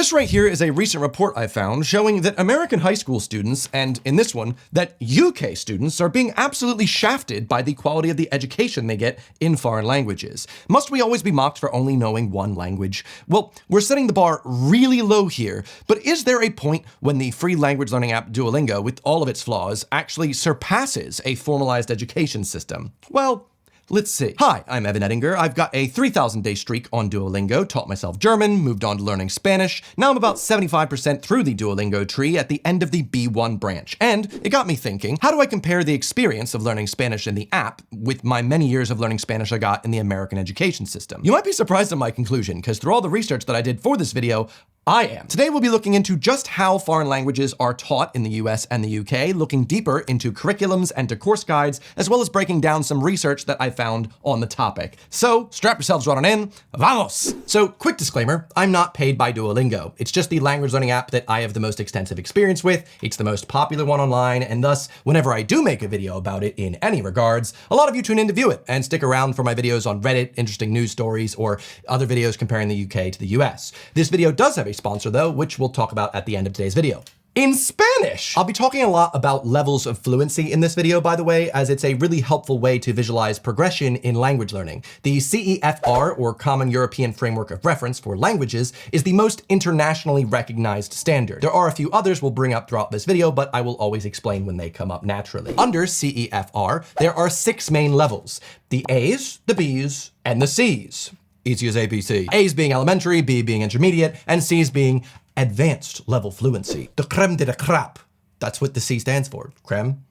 This right here is a recent report I found showing that American high school students, and in this one, that UK students are being absolutely shafted by the quality of the education they get in foreign languages. Must we always be mocked for only knowing one language? Well, we're setting the bar really low here, but is there a point when the free language learning app Duolingo, with all of its flaws, actually surpasses a formalized education system? Well, let's see. Hi, I'm Evan Ettinger. I've got a 3,000-day streak on Duolingo, taught myself German, moved on to learning Spanish. Now I'm about 75% through the Duolingo tree at the end of the B1 branch. And it got me thinking, how do I compare the experience of learning Spanish in the app with my many years of learning Spanish I got in the American education system? You might be surprised at my conclusion, because through all the research that I did for this video, I am. Today we'll be looking into just how foreign languages are taught in the US and the UK, looking deeper into curriculums and to course guides, as well as breaking down some research that I found on the topic. So strap yourselves right on in, vamos! So quick disclaimer, I'm not paid by Duolingo. It's just the language learning app that I have the most extensive experience with. It's the most popular one online, and thus, whenever I do make a video about it in any regards, a lot of you tune in to view it and stick around for my videos on Reddit, interesting news stories, or other videos comparing the UK to the US. This video does have a sponsor though, which we'll talk about at the end of today's video. In Spanish! I'll be talking a lot about levels of fluency in this video, by the way, as it's a really helpful way to visualize progression in language learning. The CEFR, or Common European Framework of Reference for Languages, is the most internationally recognized standard. There are a few others we'll bring up throughout this video, but I will always explain when they come up naturally. Under CEFR, there are 6 main levels: the A's, the B's, and the C's. Easy as ABC. A's being elementary, B being intermediate, and C's being advanced level fluency. The creme de la crap. That's what the C stands for. Creme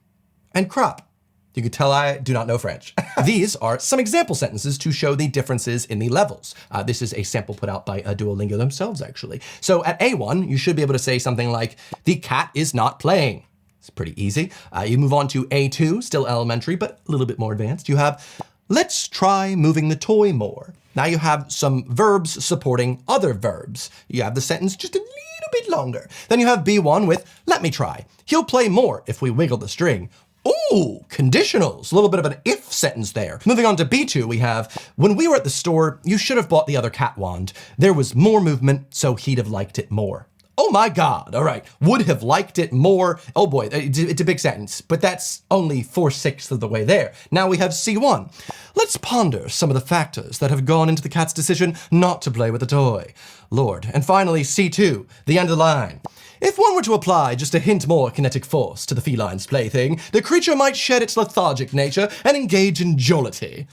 and crap. You can tell I do not know French. These are some example sentences to show the differences in the levels. This is a sample put out by Duolingo themselves, actually. So at A1, you should be able to say something like, the cat is not playing. It's pretty easy. You move on to A2, still elementary, but a little bit more advanced. You have, let's try moving the toy more. Now you have some verbs supporting other verbs. You have the sentence just a little bit longer. Then you have B1 with, let me try. He'll play more if we wiggle the string. Ooh, conditionals, a little bit of an if sentence there. Moving on to B2, we have, when we were at the store, you should have bought the other cat wand. There was more movement, so he'd have liked it more. Oh my God, all right, would have liked it more. Oh boy, it's a big sentence, but that's only 4/6 of the way there. Now we have C1. Let's ponder some of the factors that have gone into the cat's decision not to play with the toy. Lord. And finally, C2, the end of the line. If one were to apply just a hint more kinetic force to the feline's plaything, the creature might shed its lethargic nature and engage in jollity.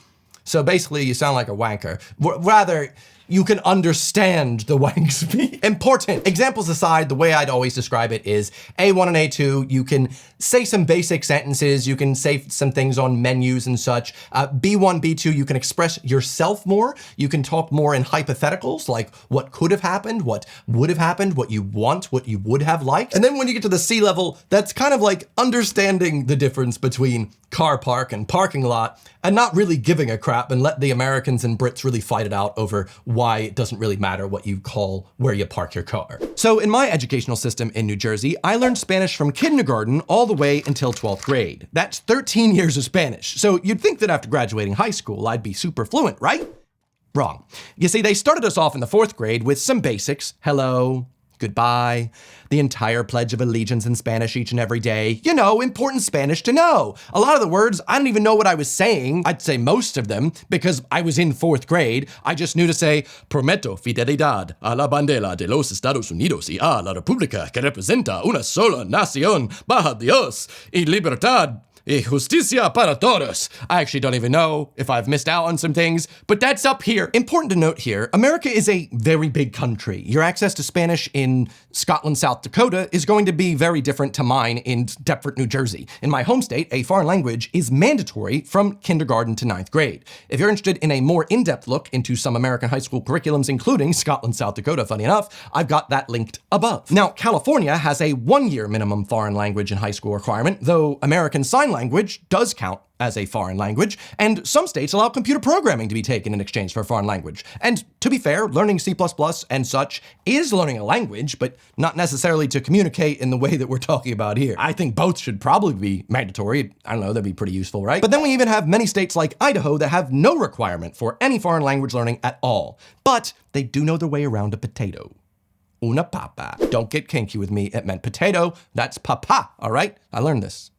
So basically, you sound like a wanker. Rather, you can understand the wank speak. Important. Examples aside, the way I'd always describe it is A1 and A2, you can say some basic sentences, you can say some things on menus and such. B1, B2, you can express yourself more. You can talk more in hypotheticals, like what could have happened, what would have happened, what you want, what you would have liked. And then when you get to the C level, that's kind of like understanding the difference between car park and parking lot and not really giving a crap and let the Americans and Brits really fight it out over why it doesn't really matter what you call where you park your car. So in my educational system in New Jersey, I learned Spanish from kindergarten all the way until 12th grade. That's 13 years of Spanish. So you'd think that after graduating high school, I'd be super fluent, right? Wrong. You see, they started us off in the 4th grade with some basics. Hello, goodbye, the entire Pledge of Allegiance in Spanish each and every day. You know, important Spanish to know. A lot of the words, I don't even know what I was saying. I'd say most of them because I was in 4th grade. I just knew to say, prometo fidelidad a la bandera de los Estados Unidos y a la república que representa una sola nación, bajo Dios y libertad y justicia para todos. I actually don't even know if I've missed out on some things, but that's up here. Important to note here, America is a very big country. Your access to Spanish in Scotland, South Dakota is going to be very different to mine in Deptford, New Jersey. In my home state, a foreign language is mandatory from kindergarten to 9th grade. If you're interested in a more in-depth look into some American high school curriculums, including Scotland, South Dakota, funny enough, I've got that linked above. Now, California has a 1-year minimum foreign language in high school requirement, though American Sign Language does count as a foreign language, and some states allow computer programming to be taken in exchange for a foreign language. And to be fair, learning C++ and such is learning a language, but not necessarily to communicate in the way that we're talking about here. I think both should probably be mandatory. I don't know, that'd be pretty useful, right? But then we even have many states like Idaho that have no requirement for any foreign language learning at all. But they do know their way around a potato. una papa. Don't get kinky with me. It meant potato. That's papa, all right? I learned this.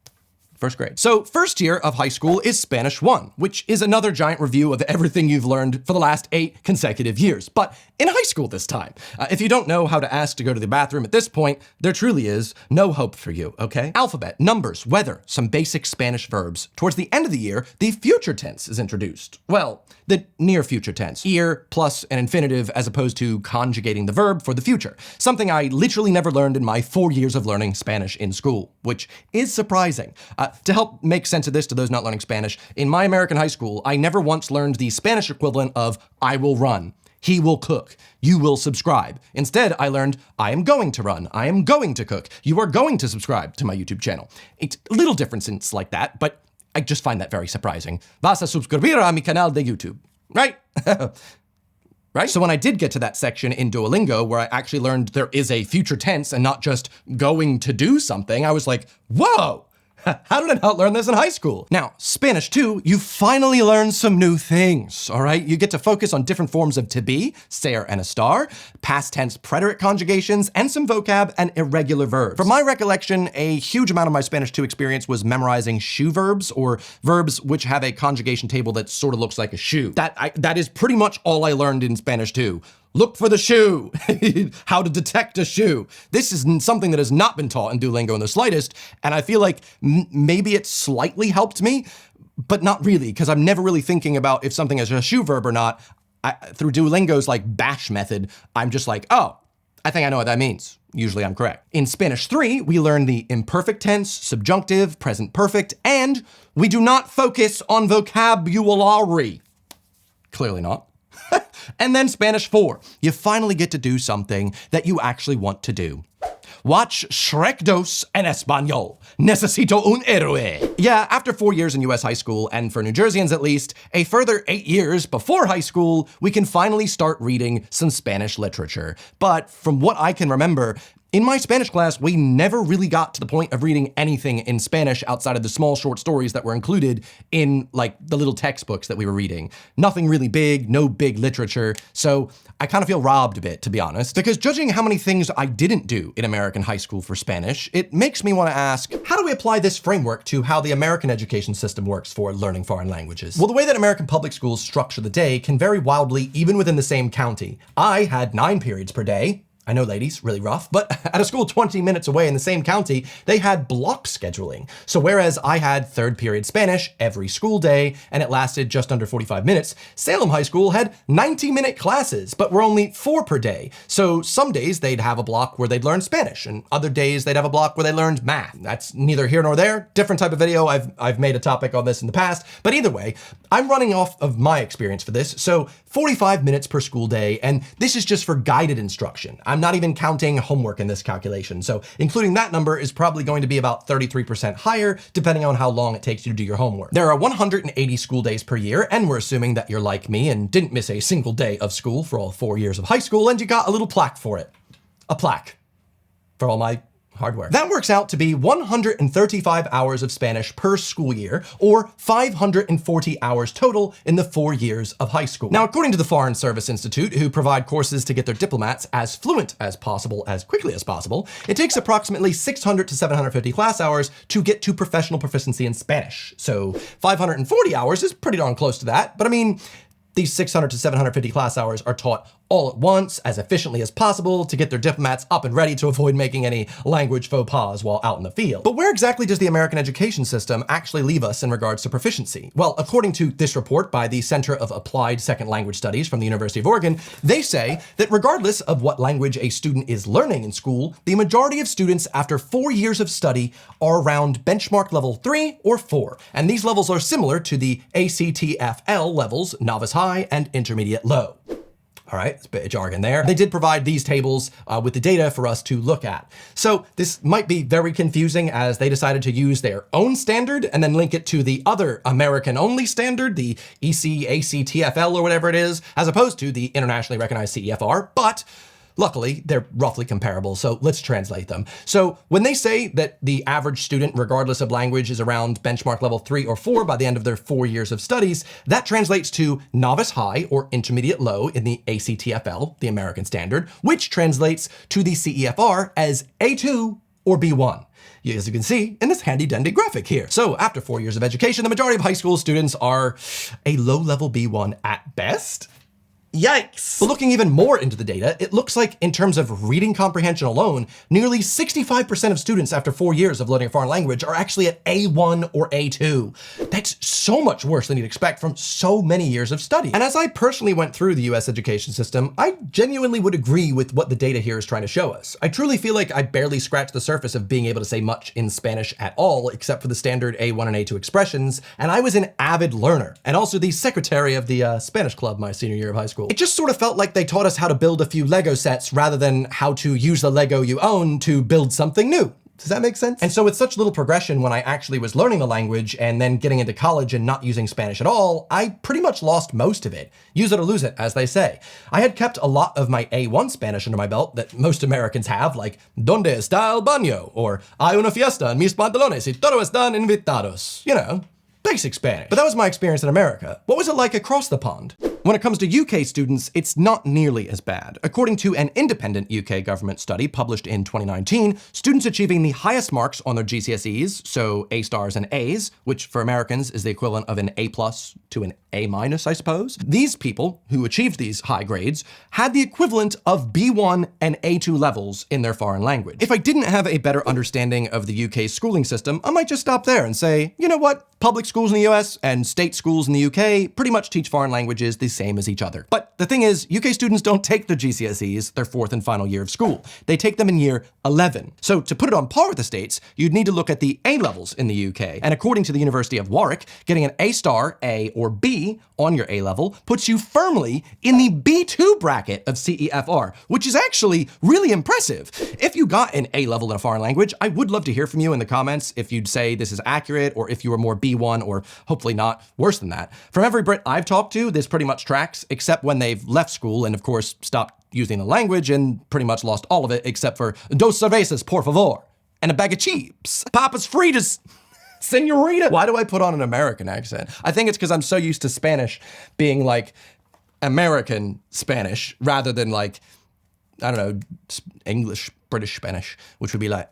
First grade. So first year of high school is Spanish 1, which is another giant review of everything you've learned for the last 8 consecutive years, but in high school this time. If you don't know how to ask to go to the bathroom at this point, there truly is no hope for you, okay? Alphabet, numbers, weather, some basic Spanish verbs. Towards the end of the year, the future tense is introduced. Well, the near future tense. Ir plus an infinitive as opposed to conjugating the verb for the future. Something I literally never learned in my 4 years of learning Spanish in school, which is surprising. To help make sense of this to those not learning Spanish, in my American high school, I never once learned the Spanish equivalent of I will run, he will cook, you will subscribe. Instead, I learned I am going to run, I am going to cook, you are going to subscribe to my YouTube channel. It's little differences like that, but I just find that very surprising. Vas a suscribir a mi canal de YouTube, right? Right? So when I did get to that section in Duolingo where I actually learned there is a future tense and not just going to do something, I was like, whoa! How did I not learn this in high school? Now, Spanish 2, you finally learn some new things, all right? You get to focus on different forms of to be, ser and estar, past tense preterite conjugations, and some vocab and irregular verbs. From my recollection, a huge amount of my Spanish 2 experience was memorizing shoe verbs, or verbs which have a conjugation table that sort of looks like a shoe. That is pretty much all I learned in Spanish 2. Look for the shoe, how to detect a shoe. This is something that has not been taught in Duolingo in the slightest, and I feel like maybe it slightly helped me, but not really, because I'm never really thinking about if something is a shoe verb or not. Through Duolingo's like bash method, I'm just like, oh, I think I know what that means. Usually I'm correct. In Spanish 3, we learn the imperfect tense, subjunctive, present perfect, and we do not focus on vocabulary. Clearly not. And then Spanish 4, you finally get to do something that you actually want to do. Watch Shrek 2 en español. Necesito un héroe. Yeah, after 4 years in US high school, and for New Jerseyans at least, a further 8 years before high school, we can finally start reading some Spanish literature. But from what I can remember, in my Spanish class, we never really got to the point of reading anything in Spanish outside of the small short stories that were included in like the little textbooks that we were reading. Nothing really big, no big literature. So I kind of feel robbed a bit, to be honest, because judging how many things I didn't do in American high school for Spanish, it makes me want to ask, how do we apply this framework to how the American education system works for learning foreign languages? Well, the way that American public schools structure the day can vary wildly even within the same county. I had 9 periods per day. I know, ladies, really rough, but at a school 20 minutes away in the same county, they had block scheduling. So whereas I had 3rd period Spanish every school day, and it lasted just under 45 minutes, Salem High School had 90-minute classes, but were only 4 per day. So some days they'd have a block where they'd learn Spanish, and other days they'd have a block where they learned math. That's neither here nor there. Different type of video. I've made a topic on this in the past, but either way, I'm running off of my experience for this. So 45 minutes per school day, and this is just for guided instruction. I'm not even counting homework in this calculation, so including that number is probably going to be about 33% higher, depending on how long it takes you to do your homework. There are 180 school days per year, and we're assuming that you're like me and didn't miss a single day of school for all 4 years of high school, and you got a little plaque for it. A plaque. For all my hardware. That works out to be 135 hours of Spanish per school year, or 540 hours total in the 4 years of high school. Now, according to the Foreign Service Institute, who provide courses to get their diplomats as fluent as possible, as quickly as possible, it takes approximately 600 to 750 class hours to get to professional proficiency in Spanish. So 540 hours is pretty darn close to that, but I mean, these 600 to 750 class hours are taught all at once, as efficiently as possible, to get their diplomats up and ready to avoid making any language faux pas while out in the field. But where exactly does the American education system actually leave us in regards to proficiency? Well, according to this report by the Center of Applied Second Language Studies from the University of Oregon, they say that regardless of what language a student is learning in school, the majority of students after 4 years of study are around benchmark level 3 or 4. And these levels are similar to the ACTFL levels, novice high and intermediate low. All right, it's a bit of jargon there. They did provide these tables with the data for us to look at. So this might be very confusing as they decided to use their own standard and then link it to the other American-only standard, the ECACTFL or whatever it is, as opposed to the internationally recognized CEFR. But Luckily, they're roughly comparable, so let's translate them. So when they say that the average student, regardless of language, is around benchmark level 3 or 4 by the end of their 4 years of studies, that translates to novice high or intermediate low in the ACTFL, the American standard, which translates to the CEFR as A2 or B1. As you can see in this handy dandy graphic here. So after 4 years of education, the majority of high school students are a low-level B1 at best. Yikes! But looking even more into the data, it looks like in terms of reading comprehension alone, nearly 65% of students after 4 years of learning a foreign language are actually at A1 or A2. That's so much worse than you'd expect from so many years of study. And as I personally went through the US education system, I genuinely would agree with what the data here is trying to show us. I truly feel like I barely scratched the surface of being able to say much in Spanish at all, except for the standard A1 and A2 expressions, and I was an avid learner, and also the secretary of the Spanish club my senior year of high school. It just sort of felt like they taught us how to build a few Lego sets rather than how to use the Lego you own to build something new. Does that make sense? And so with such little progression when I actually was learning the language and then getting into college and not using Spanish at all, I pretty much lost most of it. Use it or lose it, as they say. I had kept a lot of my A1 Spanish under my belt that most Americans have, like ¿Dónde está el baño? Or hay una fiesta en mis pantalones y todos están invitados. You know, basic Spanish. But that was my experience in America. What was it like across the pond? When it comes to UK students, it's not nearly as bad. According to an independent UK government study published in 2019, students achieving the highest marks on their GCSEs, so A stars and A's, which for Americans is the equivalent of an A+ to an A-, I suppose. These people who achieved these high grades had the equivalent of B1 and A2 levels in their foreign language. If I didn't have a better understanding of the UK schooling system, I might just stop there and say, you know what? Public schools in the US and state schools in the UK pretty much teach foreign languages the same as each other. But the thing is, UK students don't take their GCSEs their 4th and final year of school. They take them in year 11. So to put it on par with the States, you'd need to look at the A levels in the UK. And according to the University of Warwick, getting an A star, A, or B on your A level puts you firmly in the B2 bracket of CEFR, which is actually really impressive. If you got an A level in a foreign language, I would love to hear from you in the comments if you'd say this is accurate or if you were more B1 or hopefully not worse than that. From every Brit I've talked to, this pretty much tracks, except when they've left school and of course stopped using the language and pretty much lost all of it except for dos cervezas, por favor, and a bag of chips. Papas fritas. Senorita. Why do I put on an American accent? I think it's because I'm so used to Spanish being like American Spanish rather than like, I don't know, English, British Spanish, which would be like,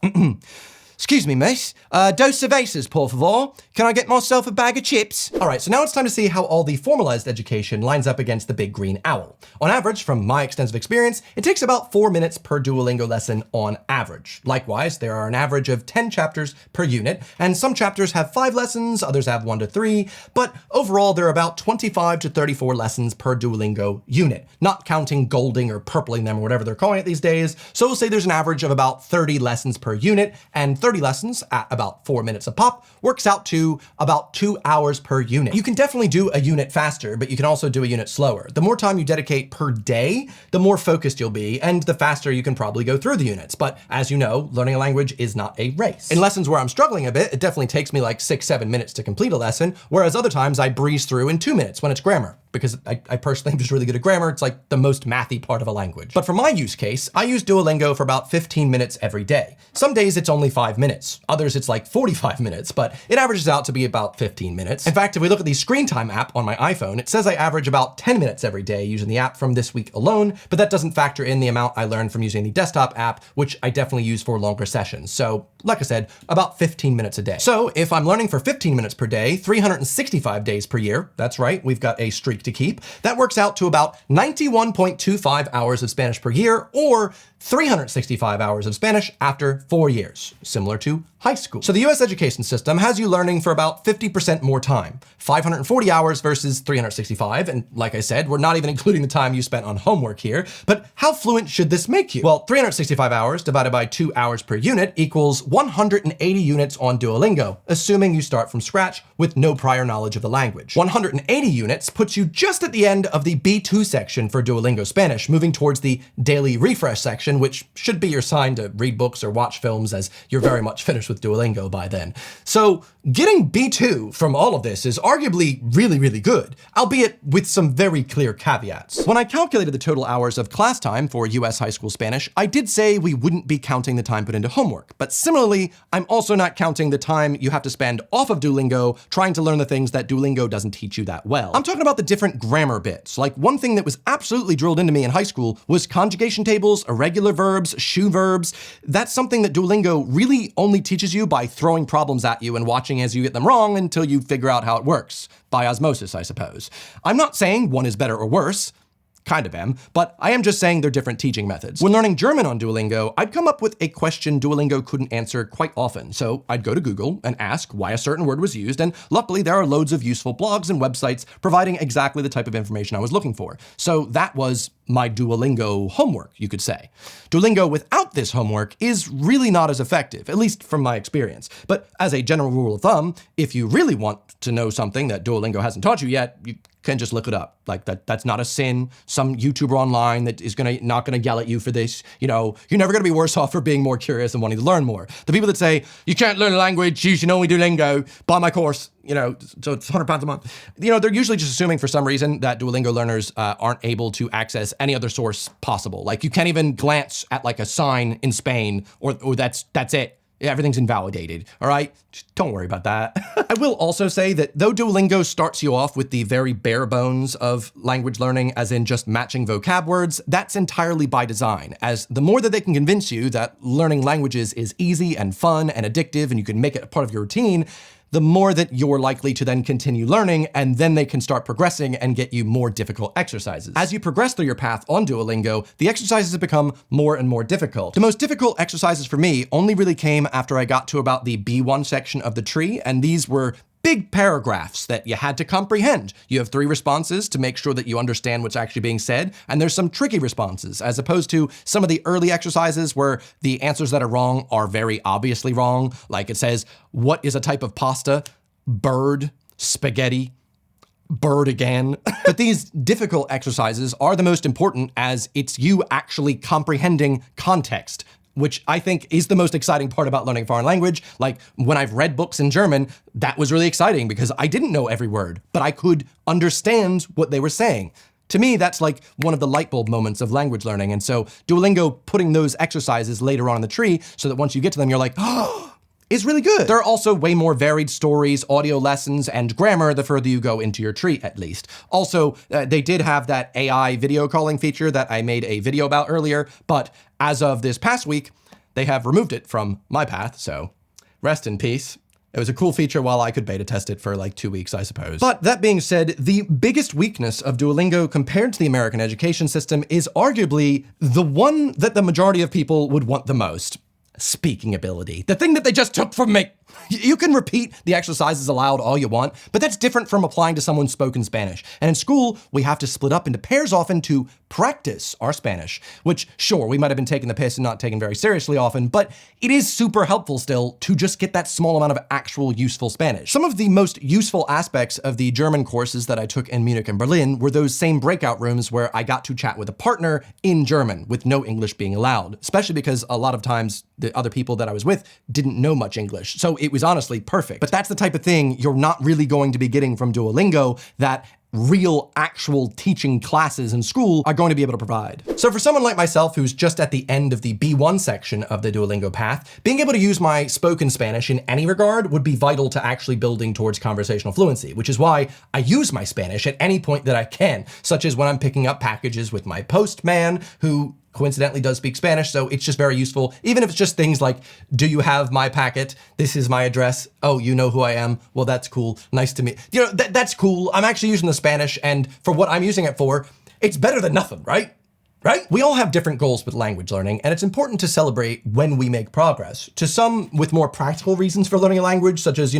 excuse me, miss. Dos cervezas, por favor. Can I get myself a bag of chips? All right, so now it's time to see how all the formalized education lines up against the big green owl. On average, from my extensive experience, it takes about 4 minutes per Duolingo lesson on average. Likewise, there are an average of 10 chapters per unit, and some chapters have 5 lessons, others have 1 to 3, but overall, there are about 25 to 34 lessons per Duolingo unit, not counting golding or purpling them or whatever they're calling it these days. So we'll say there's an average of about 30 lessons per unit, and 30 lessons at about 4 minutes a pop works out to about 2 hours per unit. You can definitely do a unit faster, but you can also do a unit slower. The more time you dedicate per day, the more focused you'll be, and the faster you can probably go through the units. But as you know, learning a language is not a race. In lessons where I'm struggling a bit, it definitely takes me like 6-7 minutes to complete a lesson, whereas other times I breeze through in 2 minutes when it's grammar. Because I personally am just really good at grammar. It's like the most mathy part of a language. But for my use case, I use Duolingo for about 15 minutes every day. Some days it's only 5 minutes. Others it's like 45 minutes, but it averages out to be about 15 minutes. In fact, if we look at the screen time app on my iPhone, it says I average about 10 minutes every day using the app from this week alone, but that doesn't factor in the amount I learned from using the desktop app, which I definitely use for longer sessions. So like I said, about 15 minutes a day. So if I'm learning for 15 minutes per day, 365 days per year, that's right, we've got a streak to keep, that works out to about 91.25 hours of Spanish per year, or 365 hours of Spanish after 4 years, similar to high school. So the US education system has you learning for about 50% more time, 540 hours versus 365. And like I said, we're not even including the time you spent on homework here, but how fluent should this make you? Well, 365 hours divided by 2 hours per unit equals 180 units on Duolingo, assuming you start from scratch with no prior knowledge of the language. 180 units puts you just at the end of the B2 section for Duolingo Spanish, moving towards the daily refresh section section, which should be your sign to read books or watch films, as you're very much finished with Duolingo by then. So getting B2 from all of this is arguably really, really good, albeit with some very clear caveats. When I calculated the total hours of class time for US high school Spanish, I did say we wouldn't be counting the time put into homework. But similarly, I'm also not counting the time you have to spend off of Duolingo trying to learn the things that Duolingo doesn't teach you that well. I'm talking about the different grammar bits. Like, one thing that was absolutely drilled into me in high school was conjugation tables, irregular verbs, shoe verbs. That's something that Duolingo really only teaches you by throwing problems at you and watching as you get them wrong until you figure out how it works. By osmosis, I suppose. I'm not saying one is better or worse. Kind of am, but I am just saying they're different teaching methods. When learning German on Duolingo, I'd come up with a question Duolingo couldn't answer quite often. So I'd go to Google and ask why a certain word was used, and luckily there are loads of useful blogs and websites providing exactly the type of information I was looking for. So that was my Duolingo homework, you could say. Duolingo without this homework is really not as effective, at least from my experience. But as a general rule of thumb, if you really want to know something that Duolingo hasn't taught you yet, you can just look it up. Like, that's not a sin. Some YouTuber online that is not gonna yell at you for this. You know, you're never gonna be worse off for being more curious and wanting to learn more. The people that say, you can't learn a language, you should only Duolingo, buy my course, you know, so it's £100 a month. You know, they're usually just assuming for some reason that Duolingo learners aren't able to access any other source possible. Like, you can't even glance at like a sign in Spain, or that's it. Everything's invalidated, all right? Just don't worry about that. I will also say that though Duolingo starts you off with the very bare bones of language learning, as in just matching vocab words, that's entirely by design, as the more that they can convince you that learning languages is easy and fun and addictive and you can make it a part of your routine, the more that you're likely to then continue learning, and then they can start progressing and get you more difficult exercises. As you progress through your path on Duolingo, the exercises become more and more difficult. The most difficult exercises for me only really came after I got to about the B1 section of the tree, and these were big paragraphs that you had to comprehend. You have 3 responses to make sure that you understand what's actually being said, and there's some tricky responses, as opposed to some of the early exercises where the answers that are wrong are very obviously wrong. Like, it says, what is a type of pasta? Bird, spaghetti, bird again. But these difficult exercises are the most important, as it's you actually comprehending context, which I think is the most exciting part about learning a foreign language. Like, when I've read books in German, that was really exciting because I didn't know every word, but I could understand what they were saying. To me, that's like one of the light bulb moments of language learning. And so Duolingo putting those exercises later on in the tree so that once you get to them, you're like, oh, is really good. There are also way more varied stories, audio lessons, and grammar the further you go into your tree, at least. Also, they did have that AI video calling feature that I made a video about earlier, but as of this past week, they have removed it from my path, so rest in peace. It was a cool feature while I could beta test it for like 2 weeks, I suppose. But that being said, the biggest weakness of Duolingo compared to the American education system is arguably the one that the majority of people would want the most. Speaking ability. The thing that they just took from me. You can repeat the exercises aloud all you want, but that's different from applying to someone's spoken Spanish. And in school, we have to split up into pairs often to practice our Spanish, which, sure, we might have been taking the piss and not taken very seriously often, but it is super helpful still to just get that small amount of actual useful Spanish. Some of the most useful aspects of the German courses that I took in Munich and Berlin were those same breakout rooms where I got to chat with a partner in German with no English being allowed, especially because a lot of times the other people that I was with didn't know much English. So it was honestly perfect. But that's the type of thing you're not really going to be getting from Duolingo that real, actual teaching classes in school are going to be able to provide. So for someone like myself who's just at the end of the B1 section of the Duolingo path, being able to use my spoken Spanish in any regard would be vital to actually building towards conversational fluency, which is why I use my Spanish at any point that I can, such as when I'm picking up packages with my postman, who coincidentally does speak Spanish, so it's just very useful, even if it's just things like, do you have my packet? This is my address. Oh, you know who I am? Well, that's cool. Nice to meet you. Know, that's cool. I'm actually using the Spanish, and for what I'm using it for, it's better than nothing, right? Right? We all have different goals with language learning, and it's important to celebrate when we make progress. To some, with more practical reasons for learning a language, such as,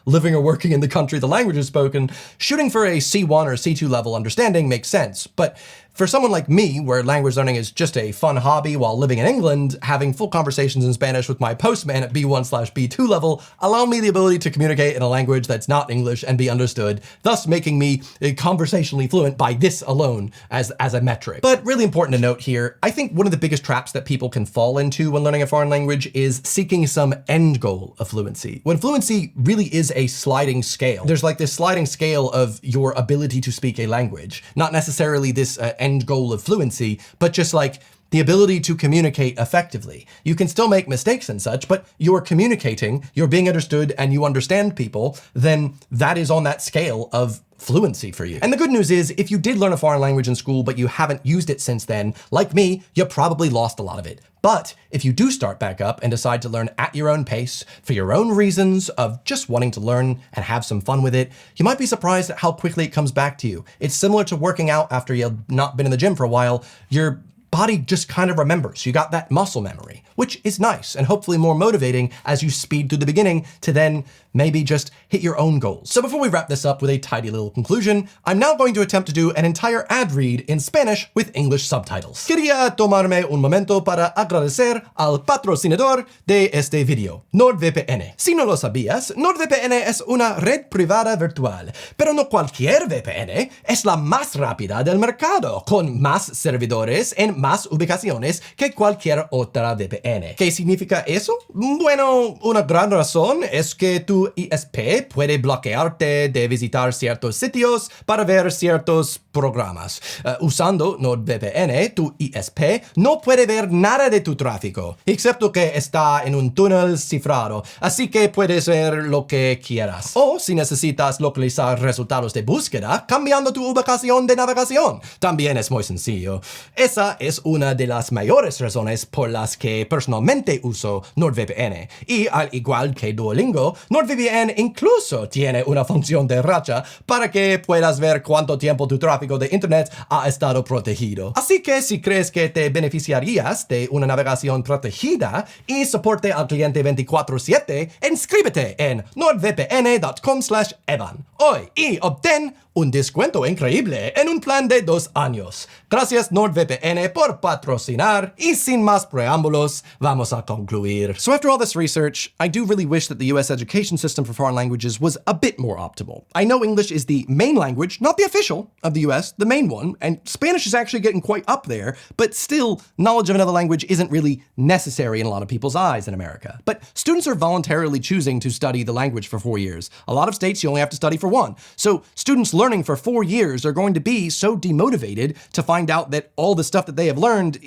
living or working in the country the language is spoken, shooting for a C1 or C2 level understanding makes sense. But For someone like me, where language learning is just a fun hobby while living in England, having full conversations in Spanish with my postman at B1/B2 level allow me the ability to communicate in a language that's not English and be understood, thus making me conversationally fluent by this alone as a metric. But really important to note here, I think one of the biggest traps that people can fall into when learning a foreign language is seeking some end goal of fluency. When fluency really is a sliding scale. There's like this sliding scale of your ability to speak a language, not necessarily this end goal of fluency, but just like the ability to communicate effectively. You can still make mistakes and such, but you're communicating, you're being understood, and you understand people, then that is on that scale of fluency for you. And the good news is, if you did learn a foreign language in school, but you haven't used it since then, like me, you probably lost a lot of it. But if you do start back up and decide to learn at your own pace, for your own reasons of just wanting to learn and have some fun with it, you might be surprised at how quickly it comes back to you. It's similar to working out after you've not been in the gym for a while. Your body just kind of remembers. You got that muscle memory, which is nice and hopefully more motivating as you speed through the beginning to then maybe just hit your own goals. So before we wrap this up with a tidy little conclusion, I'm now going to attempt to do an entire ad read in Spanish with English subtitles. Quería tomarme un momento para agradecer al patrocinador de este video, NordVPN. Si no lo sabías, NordVPN es una red privada virtual, pero no cualquier VPN, es la más rápida del mercado, con más servidores en más ubicaciones que cualquier otra VPN. ¿Qué significa eso? Bueno, una gran razón es que tu ISP puede bloquearte de visitar ciertos sitios para ver ciertos programas. Usando NordVPN, tu ISP no puede ver nada de tu tráfico, excepto que está en un túnel cifrado, así que puedes ver lo que quieras. O si necesitas localizar resultados de búsqueda, cambiando tu ubicación de navegación. También es muy sencillo. Esa es una de las mayores razones por las que personalmente uso NordVPN. Y al igual que Duolingo, NordVPN incluso tiene una función de racha para que puedas ver cuánto tiempo tu tráfico de internet ha estado protegido. Así que si crees que te beneficiarías de una navegación protegida y soporte al cliente 24/7, inscríbete en nordvpn.com/evan hoy y obtén un descuento increíble en un plan de 2 años. Gracias NordVPN por patrocinar, y sin más preámbulos, vamos a concluir. So after all this research, I do really wish that the US education system for foreign languages was a bit more optimal. I know English is the main language, not the official, of the US, the main one, and Spanish is actually getting quite up there, but still, knowledge of another language isn't really necessary in a lot of people's eyes in America. But students are voluntarily choosing to study the language for 4 years. A lot of states you only have to study for 1. So students learning for 4 years are going to be so demotivated to find out that all the stuff that they have learned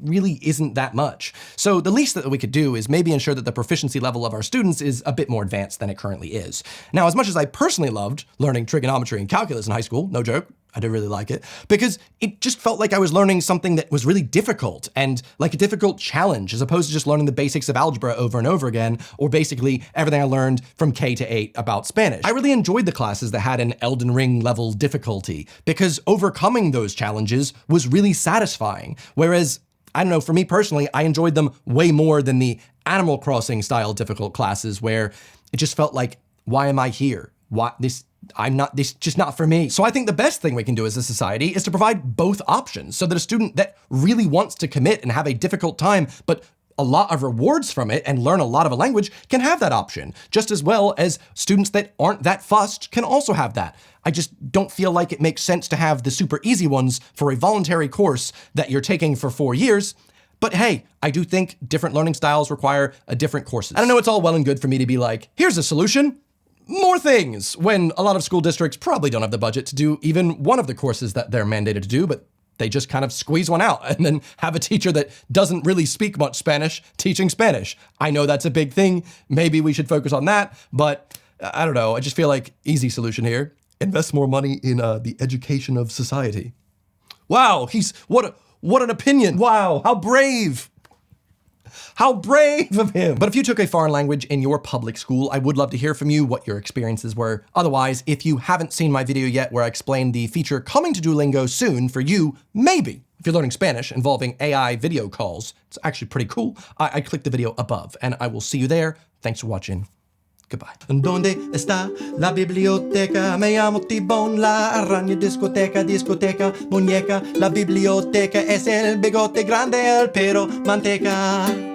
really isn't that much. So the least that we could do is maybe ensure that the proficiency level of our students is a bit more advanced than it currently is. Now, as much as I personally loved learning trigonometry and calculus in high school, no joke, I did really like it, because it just felt like I was learning something that was really difficult and like a difficult challenge, as opposed to just learning the basics of algebra over and over again, or basically everything I learned from K to 8 about Spanish. I really enjoyed the classes that had an Elden Ring level difficulty, because overcoming those challenges was really satisfying. Whereas, I don't know, for me personally, I enjoyed them way more than the Animal Crossing style difficult classes where it just felt like, why am I here? This just not for me. So I think the best thing we can do as a society is to provide both options so that a student that really wants to commit and have a difficult time, but a lot of rewards from it and learn a lot of a language can have that option, just as well as students that aren't that fussed can also have that. I just don't feel like it makes sense to have the super easy ones for a voluntary course that you're taking for 4 years. But hey, I do think different learning styles require a different courses. I don't know, it's all well and good for me to be like, here's a solution. More things, when a lot of school districts probably don't have the budget to do even one of the courses that they're mandated to do, but they just kind of squeeze one out and then have a teacher that doesn't really speak much Spanish teaching Spanish. I know that's a big thing. Maybe we should focus on that, but I don't know. I just feel like easy solution here. Invest more money in the education of society. Wow, what an opinion. Wow, how brave. How brave of him! But if you took a foreign language in your public school, I would love to hear from you what your experiences were. Otherwise, if you haven't seen my video yet where I explain the feature coming to Duolingo soon for you, maybe, if you're learning Spanish involving AI video calls, it's actually pretty cool, I clicked the video above, and I will see you there. Thanks for watching. Goodbye. ¿Dónde está la biblioteca? Me llamo Tibón, la araña, discoteca, muñeca. La biblioteca es el bigote grande, el pelo manteca.